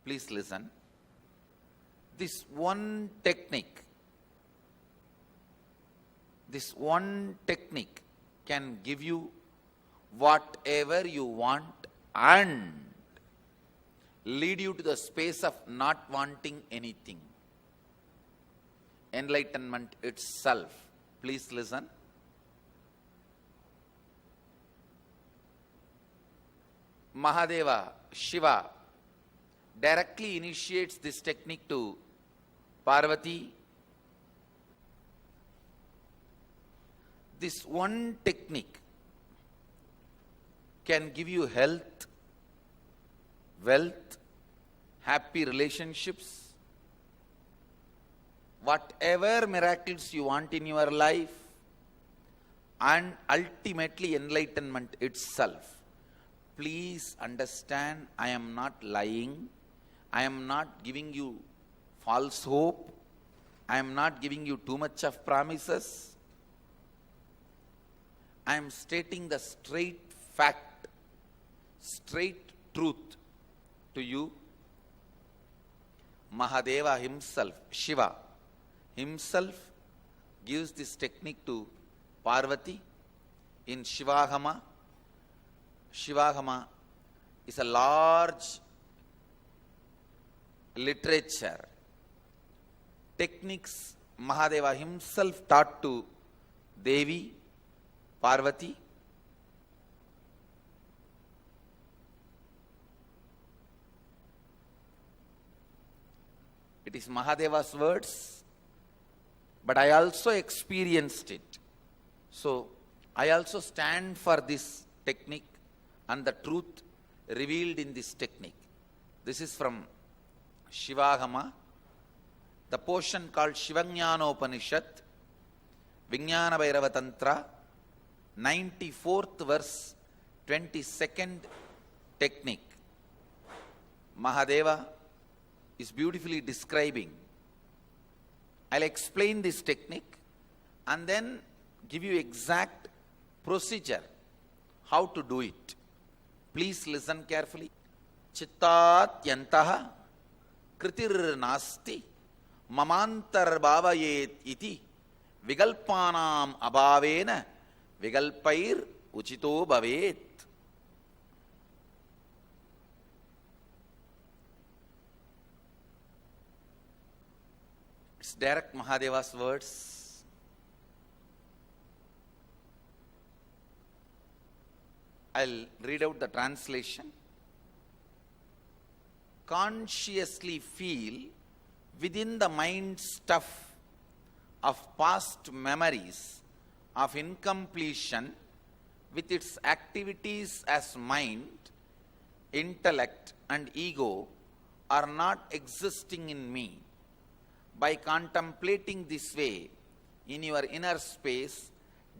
Please listen. This one technique can give you whatever you want and lead you to the space of not wanting anything. Enlightenment itself. Please listen. Mahadeva, Shiva, directly initiates this technique to Parvati. This one technique can give you health, wealth, happy relationships, whatever miracles you want in your life, and ultimately enlightenment itself. Please understand, I am not lying. I am not giving you false hope. I am not giving you too much of promises. I am stating the straight fact, straight truth to you. Mahadeva himself, Shiva himself, gives this technique to Parvati in Shivagama. Shivagama is a large literature. Techniques Mahadeva himself taught to Devi, Parvati. It is Mahadeva's words, but I also experienced it. So I also stand for this technique and the truth revealed in this technique. This is from Shivagama, the portion called Shivajnanopanishad, Vijnana Bhairava Tantra, 94th verse, 22nd technique. Mahadeva is beautifully describing. I'll explain this technique and then give you exact procedure how to do it. Please listen carefully. Chittat yantaha kritir nasti mamantar bhavayet iti vigalpanam abhavena vigalpair uchito bhavet. It's direct Mahadeva's words. I'll read out the translation. Consciously feel within the mind stuff of past memories of incompletion with its activities as mind, intellect and ego are not existing in me. By contemplating this way in your inner space,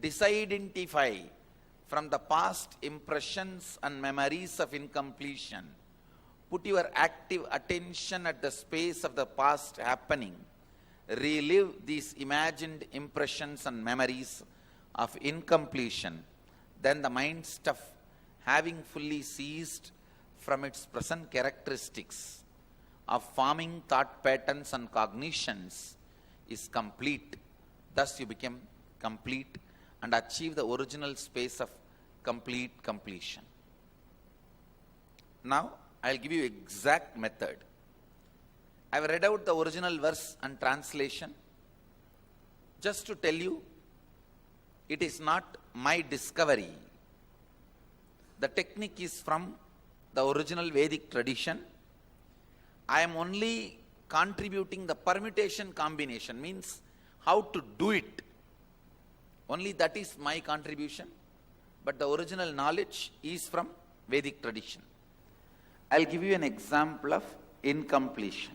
disidentify from the past impressions and memories of incompletion. Put your active attention at the space of the past happening. Relive these imagined impressions and memories of incompletion. Then the mind stuff, having fully ceased from its present characteristics of forming thought patterns and cognitions, is complete. Thus you become complete and achieve the original space of complete completion. Now, I'll give you exact method. I've read out the original verse and translation just to tell you it is not my discovery. The technique is from the original Vedic tradition. I am only contributing the permutation combination, means how to do it. Only that is my contribution, but the original knowledge is from Vedic tradition. I'll give you an example of incompletion.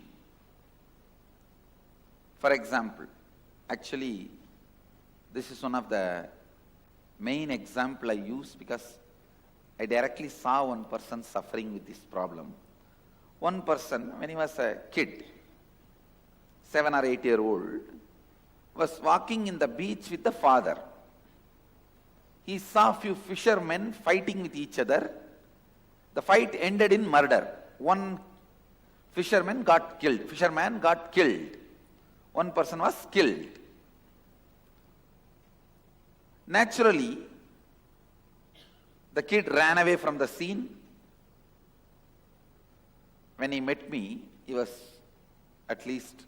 For example, actually, this is one of the main example I use because I directly saw one person suffering with this problem. One person, when he was a kid, 7 or 8 year old, was walking in the beach with the father. He saw few fishermen fighting with each other. The fight ended in murder. One Fisherman got killed. One person was killed. Naturally, the kid ran away from the scene. When he met me, he was at least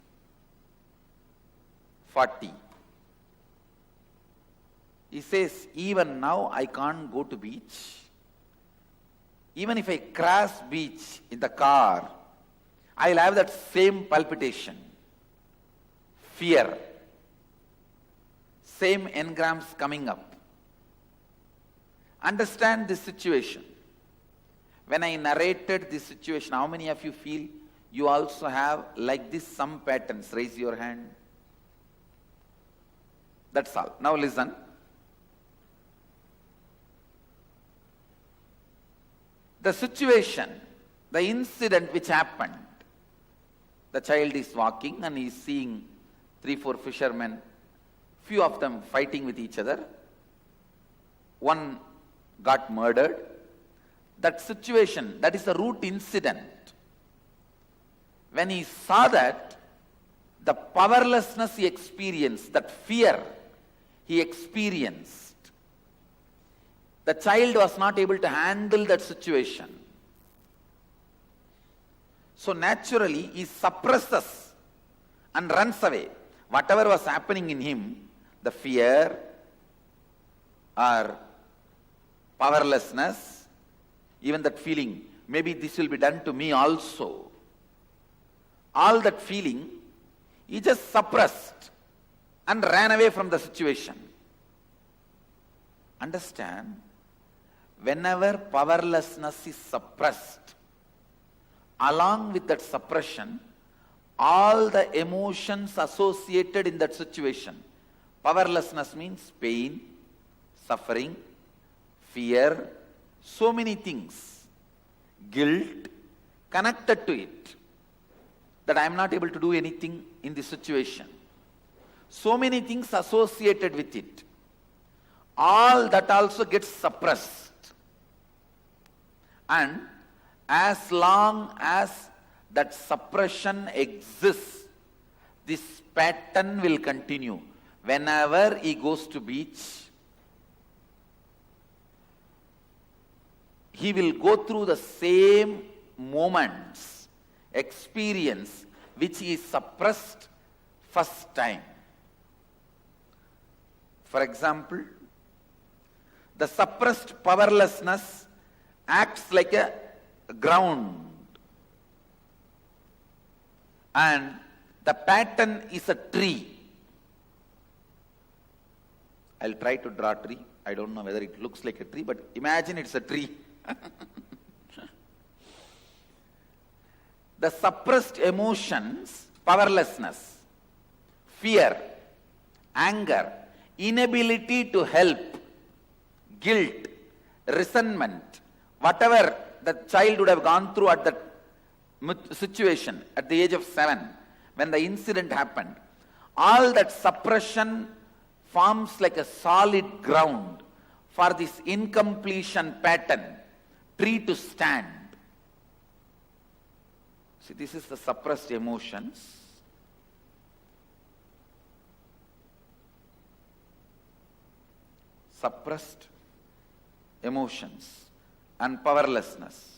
40. He says, even now I can't go to beach. Even if I cross beach in the car, I'll have that same palpitation, fear, same engrams coming up. Understand this situation. When I narrated this situation, how many of you feel you also have like this some patterns? Raise your hand. That's all. Now listen. The situation, the incident which happened, the child is walking and he is seeing 3-4 fishermen, few of them fighting with each other. One got murdered. That situation, that is the root incident. When he saw that, the powerlessness he experienced, that fear he experienced, the child was not able to handle that situation. So naturally, he suppresses and runs away. Whatever was happening in him, the fear or powerlessness, even that feeling, maybe this will be done to me also. All that feeling, he just suppressed and ran away from the situation. Understand? Whenever powerlessness is suppressed, along with that suppression, all the emotions associated in that situation, powerlessness means pain, suffering, fear, so many things, guilt connected to it, that I am not able to do anything in this situation. So many things associated with it. All that also gets suppressed. And as long as that suppression exists, this pattern will continue. Whenever he goes to beach, he will go through the same moments, experience, which he suppressed first time. For example, the suppressed powerlessness acts like a ground, and the pattern is a tree. I'll try to draw a tree. I don't know whether it looks like a tree, but imagine it's a tree. The suppressed emotions, powerlessness, fear, anger, inability to help, guilt, resentment, whatever the child would have gone through at that situation at the age of 7, when the incident happened, all that suppression forms like a solid ground for this incompletion pattern, tree to stand. See, this is the suppressed emotions. Suppressed emotions and powerlessness.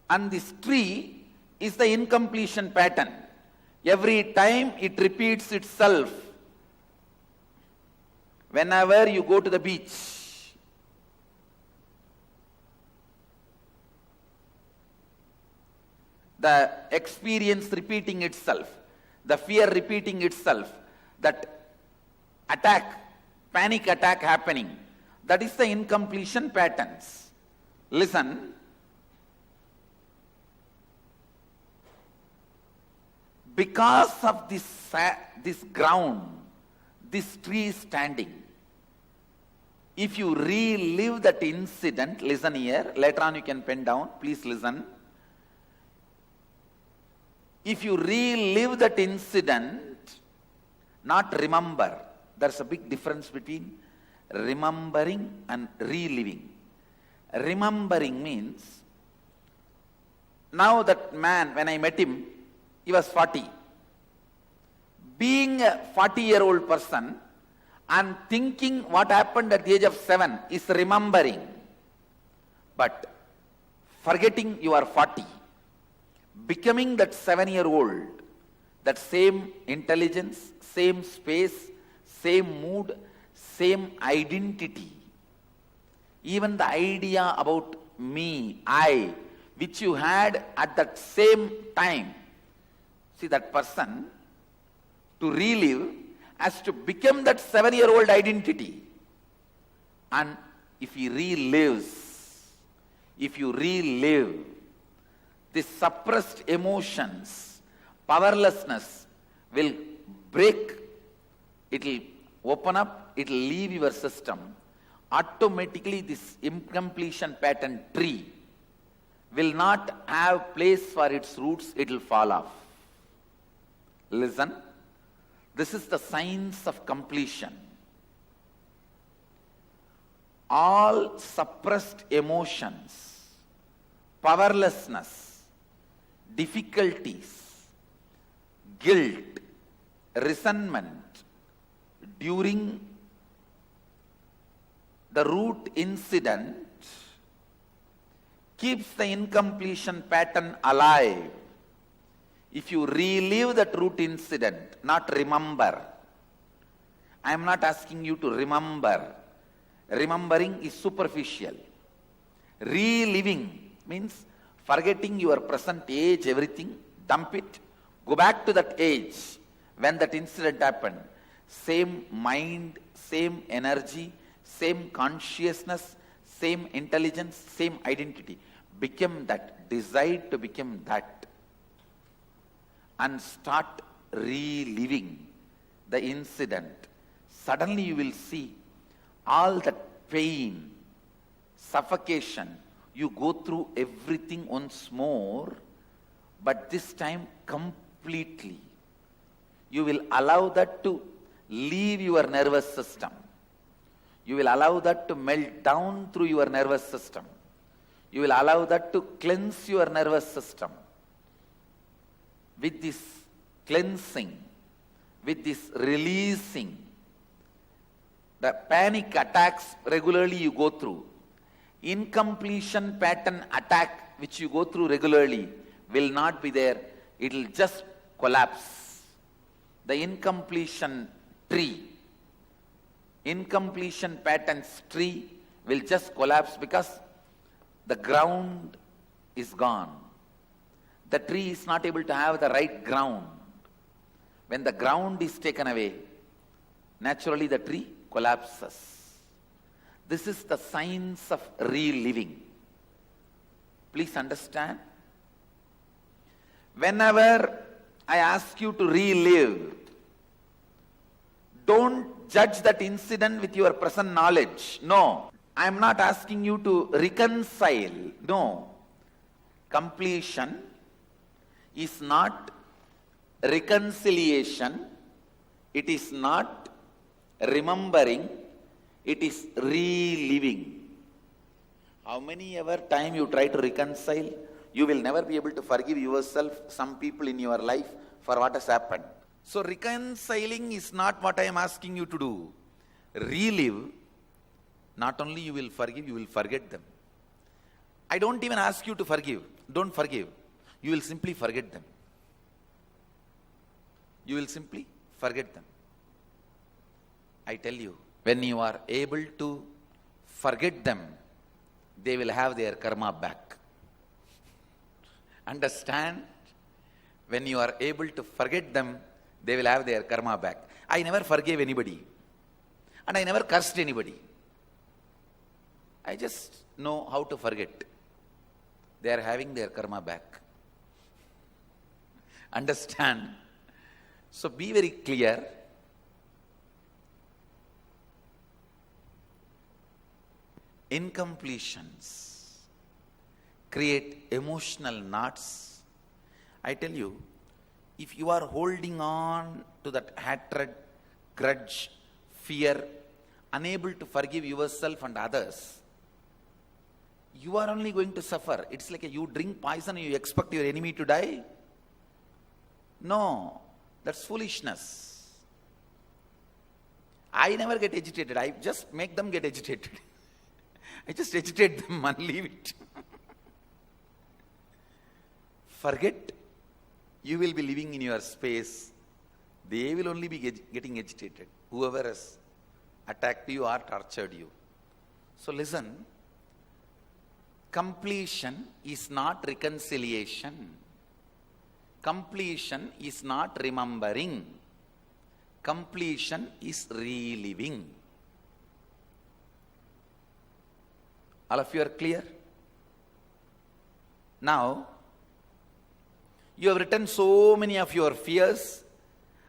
And this tree is the incompletion pattern. Every time it repeats itself. Whenever you go to the beach, the experience repeating itself, the fear repeating itself, that attack, panic attack happening, that is the incompletion patterns. Listen. Because of this ground, this tree is standing. If you relive that incident, listen here, later on you can pen down, please listen. If you relive that incident, not remember. There's a big difference between remembering and reliving. Remembering means, now that man, when I met him, he was 40. Being a 40-year-old person and thinking what happened at the age of 7 is remembering. But forgetting you are 40, becoming that 7-year-old, that same intelligence, same space, same mood, same identity, even the idea about me, I, which you had at that same time. See, that person, to relive, has to become that 7-year-old identity. And if he relives, if you relive, the suppressed emotions, powerlessness will break, it will open up, it will leave your system. Automatically this incompletion pattern tree will not have place for its roots, it will fall off. Listen, this is the science of completion. All suppressed emotions, powerlessness, difficulties, guilt, resentment during the root incident keeps the incompletion pattern alive. If you relive that root incident, not remember. I am not asking you to remember. Remembering is superficial. Reliving means forgetting your present age, everything, dump it, go back to that age when that incident happened. Same mind, same energy, same consciousness, same intelligence, same identity. Become that, decide to become that, and start reliving the incident. Suddenly you will see all that pain, suffocation, you go through everything once more, but this time completely. You will allow that to leave your nervous system. You will allow that to melt down through your nervous system. You will allow that to cleanse your nervous system. With this cleansing, with this releasing, the panic attacks regularly you go through, incompletion pattern attack which you go through regularly will not be there. It will just collapse. The incompletion tree, incompletion patterns tree will just collapse because the ground is gone. The tree is not able to have the right ground. When the ground is taken away, naturally the tree collapses. This is the science of reliving. Please understand. Whenever I ask you to relive, don't judge that incident with your present knowledge. No. I am not asking you to reconcile. No. Completion is not reconciliation. It is not remembering. It is reliving. How many ever time you try to reconcile, you will never be able to forgive yourself, some people in your life for what has happened. So reconciling is not what I am asking you to do. Relive, not only you will forgive, you will forget them. I don't even ask you to forgive. Don't forgive. You will simply forget them. You will simply forget them. I tell you, when you are able to forget them, they will have their karma back. Understand? When you are able to forget them, they will have their karma back. I never forgave anybody. And I never cursed anybody. I just know how to forget. They are having their karma back. Understand? So be very clear. Incompletions create emotional knots. I tell you, If you are holding on to that hatred, grudge, fear, unable to forgive yourself and others, you are only going to suffer. It's like you drink poison and you expect your enemy to die. No, that's foolishness. I never get agitated. I just make them get agitated. I just agitate them and leave it. Forget, you will be living in your space. They will only be getting agitated. Whoever has attacked you or tortured you. So listen, completion is not reconciliation. Completion is not remembering. Completion is reliving. All of you are clear? Now, you have written so many of your fears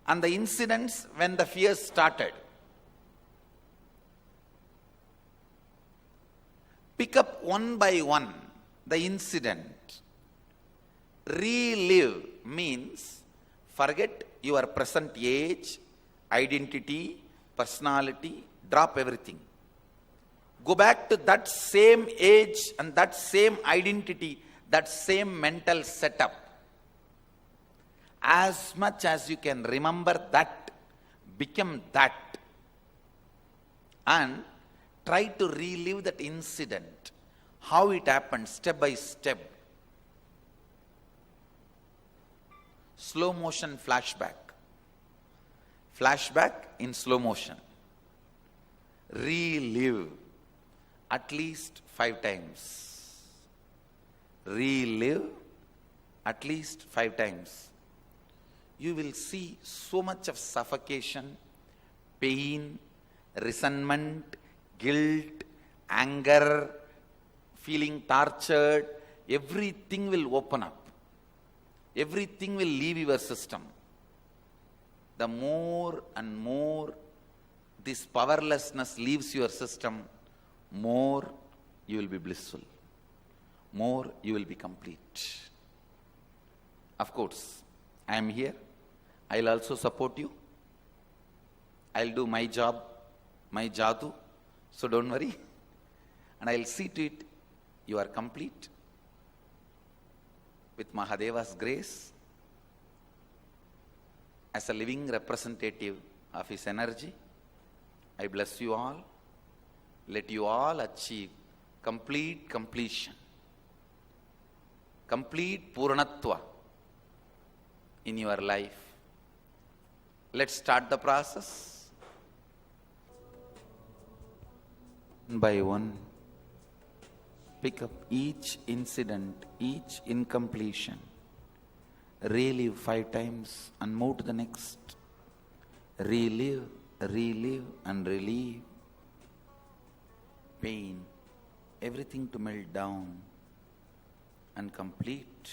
and the incidents when the fears started. Pick up one by one the incident. Relive means forget your present age, identity, personality, drop everything. Go back to that same age and that same identity, that same mental setup. As much as you can remember that, become that. And try to relive that incident, how it happened, step by step. Slow motion flashback. Flashback in slow motion. Relive at least 5 times. Relive at least 5 times. You will see so much of suffocation, pain, resentment, guilt, anger, feeling tortured. Everything will open up. Everything will leave your system. The more and more this powerlessness leaves your system, more you will be blissful. More you will be complete. Of course, I am here. I will also support you. I will do my job, my jadoo. So don't worry. And I will see to it you are complete. With Mahadeva's grace, as a living representative of his energy, I bless you all. Let you all achieve complete completion, complete Purnatva in your life. Let's start the process. One by one, pick up each incident, each incompletion. Relive 5 times and move to the next. Relive, relive and relive. Pain, everything to melt down and complete.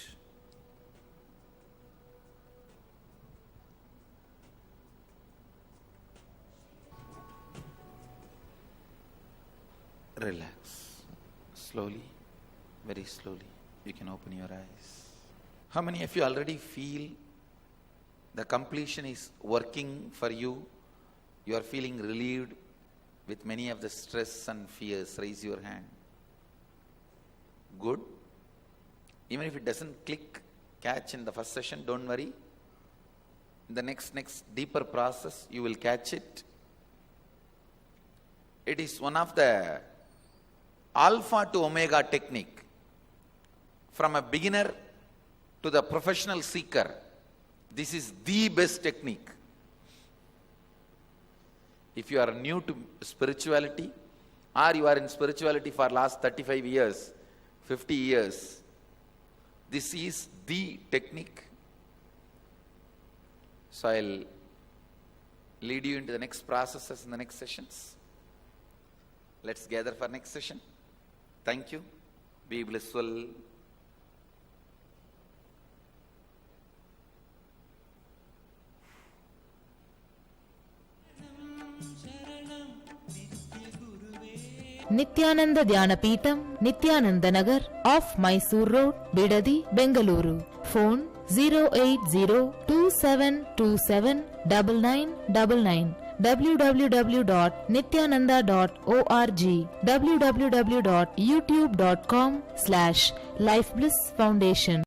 Relax. Slowly, very slowly, you can open your eyes. How many of you already feel the completion is working for you? You are feeling relieved with many of the stress and fears. Raise your hand. Good. Even if it doesn't click, catch in the first session, don't worry. In the next deeper process, you will catch it. It is one of the alpha to omega technique. From a beginner to the professional seeker, this is the best technique. If you are new to spirituality, or you are in spirituality for last 35 years, 50 years, this is the technique. So I'll lead you into the next processes in the next sessions. Let's gather for next session. Thank you. Be blissful. Nithyananda Dhyanapeetam, Nithyananda Nagar, off Mysuru road, Bidadi, Bengaluru. Phone 08027279999 www.nityananda.org www.youtube.com/lifeblissfoundation